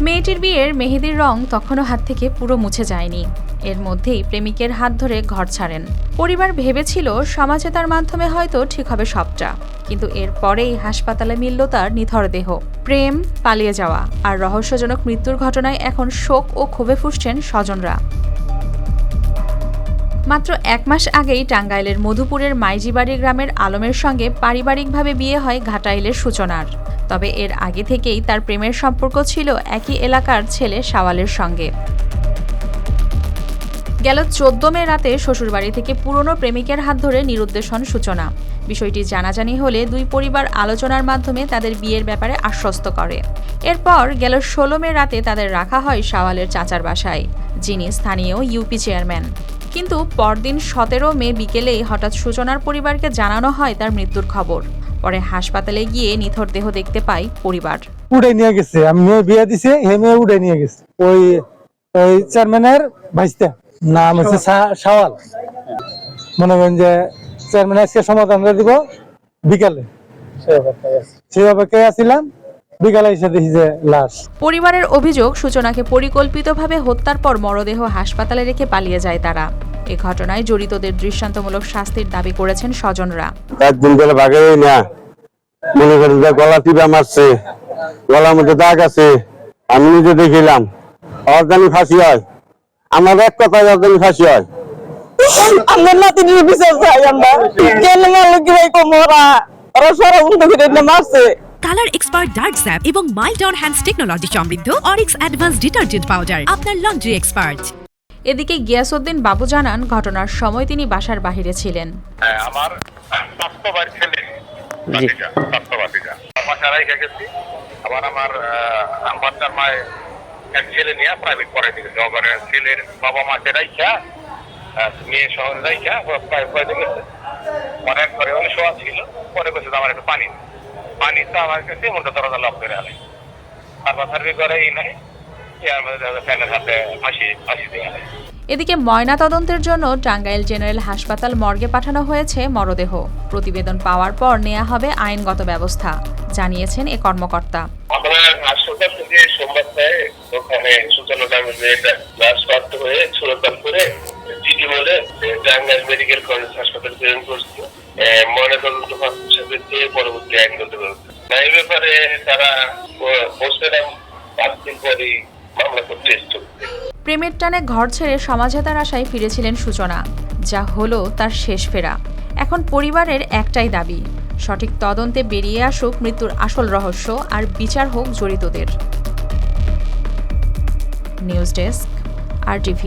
মেয়েটির বিয়ের মেহেদির রং তখনও হাত থেকে পুরো মুছে যায়নি। এর মধ্যেই প্রেমিকের হাত ধরে ঘর ছাড়েন। পরিবার ভেবেছিল সমাজেতার মাধ্যমে হয়তো ঠিক হবে সবটা, কিন্তু এর পরেই হাসপাতালে মিলল তার নিথর দেহ। প্রেম, পালিয়ে যাওয়া আর রহস্যজনক মৃত্যুর ঘটনায় এখন শোক ও ক্ষোভে ফুঁসছেন স্বজনরা। মাত্র 1 মাস আগেই টাঙ্গাইলের মধুপুরের মাইজিবাড়ি গ্রামের আলমের সঙ্গে পারিবারিকভাবে বিয়ে হয় ঘাটাইলের সূচনার। তবে এর আগে থেকেই তার প্রেমের সম্পর্ক ছিল একই এলাকার ছেলে শাওয়ালের সঙ্গে। গেল 14 মে রাতে শ্বশুরবাড়ি থেকে পুরনো প্রেমিকের হাত ধরে নিরুদ্দেশ হন সূচনা। বিষয়টি জানাজানি হলে দুই পরিবার আলোচনার মাধ্যমে তাদের বিয়ের ব্যাপারে আশ্বস্ত করে। এরপর গেল 16 মে রাতে তাদের রাখা হয় শাওয়ালের চাচার বাসায়, যিনি স্থানীয় ইউপি চেয়ারম্যান। কিন্তু পরদিন 17 মে বিকেলেই হঠাৎ সূচনার পরিবারকে জানানো হয় তার মৃত্যুর খবর। পরে হাসপাতালে গিয়ে নিথর দেহ দেখতে পায় পরিবার। উড়ে নিয়ে গেছে, আমি মেয়ে বিয়ে দিছে, হে মেয়ে উড়ে নিয়ে গেছে। ওই চেয়ারম্যানের ভাইস্তা নাম হচ্ছে শাওয়াল। মনে করেন যে চেয়ারম্যান আজকে সমাধান দিব বিকালে, সেই অপেক্ষায় আসছিলাম। বিকালে এসে দেখি যে লাশ। পরিবারের অভিযোগ, সূচনাকে পরিকল্পিতভাবে হত্যার পর মরদেহ হাসপাতালে রেখে পালিয়ে যায় তারা। এ ঘটনায় জড়িতদের দৃষ্টান্তমূলক শাস্তির দাবি করেছেন স্বজনরা। একদিন ধরে ভাগে না, মনে করেন যে গলা টিপা মারছে, গলার মধ্যে দাগ আছে। আমি নিজে দেখিলাম। অর্গানি ফাঁসি হয়, আমার এক কথায় অর্গানি ফাঁসি হয়। আমরা নাতিনির বিচার চাই। আমরা কেন মারলো কি ভাই কোমরা ওরা ষড়যন্ত্র করে মারছে। কালার এক্সপার্ট ডার্ক স্যাপ এবং মাইল্ড অন হ্যান্ডস টেকনোলজি সমৃদ্ধ অরিক্স অ্যাডভান্স ডিটারজেন্ট পাউডার আপনার লন্ড্রি এক্সপার্ট। এদিকে গিয়াসউদ্দিন বাবু জানান, ঘটনার সময় তিনি বাসার বাইরে ছিলেন। আমার বাস্তবাড়ি ছেলে বাস্তবাদীরা বাসারাই গেছি। আবার আমার বাচ্চার মায়ের এক ছেলে নিয়ে প্রাইভেট পড়াই দিয়েছে। ছেলের বাবা মাকে রাইখা মেয়ে শহরে রাইখা প্রাইভেট পড়াইতে গেছে। অনেক ঘরে হলে শোয়া ছিল। পরে গেছে আমার একটু পানি তো আমার কাছে মোটা দরজা লক করে আনে। তারপর সার্ভে করেই নাই, ফ্যানের হাতে ফাঁসি দিয়ে আনে। এদিকে ময়নাতদন্তের জন্য টাঙ্গাইল জেনারেল হাসপাতাল মর্গে পাঠানো হয়েছে মরদেহ। প্রতিবেদন পাওয়ার পর নেওয়া হবে আইনগত ব্যবস্থা, জানিয়েছেন এ কর্মকর্তা। আমরা হাসপাতাল থেকে সোমবার ওখানে সূচনা নামে মেয়েটা লাশ প্রাপ্ত হয়ে সুরতন করে জিডি বলে টাঙ্গাইল মেডিকেল কলেজ হাসপাতাল প্রেরণ করছে। ময়নাতদন্ত হিসেবে পরবর্তী আইনগত ব্যবস্থা। এই ব্যাপারে তারা পোস্টারাম 5 দিন পরেই মামলা করতে এসেছে। প্রেমের টানে ঘর ছেড়ে সমাজেতার আশায় ফিরেছিলেন সূচনা, যা হলো তার শেষ ফেরা। এখন পরিবারের একটাই দাবি, সঠিক তদন্তে বেরিয়ে আসুক মৃত্যুর আসল রহস্য আর বিচার হোক জড়িতদের। News desk, RTV।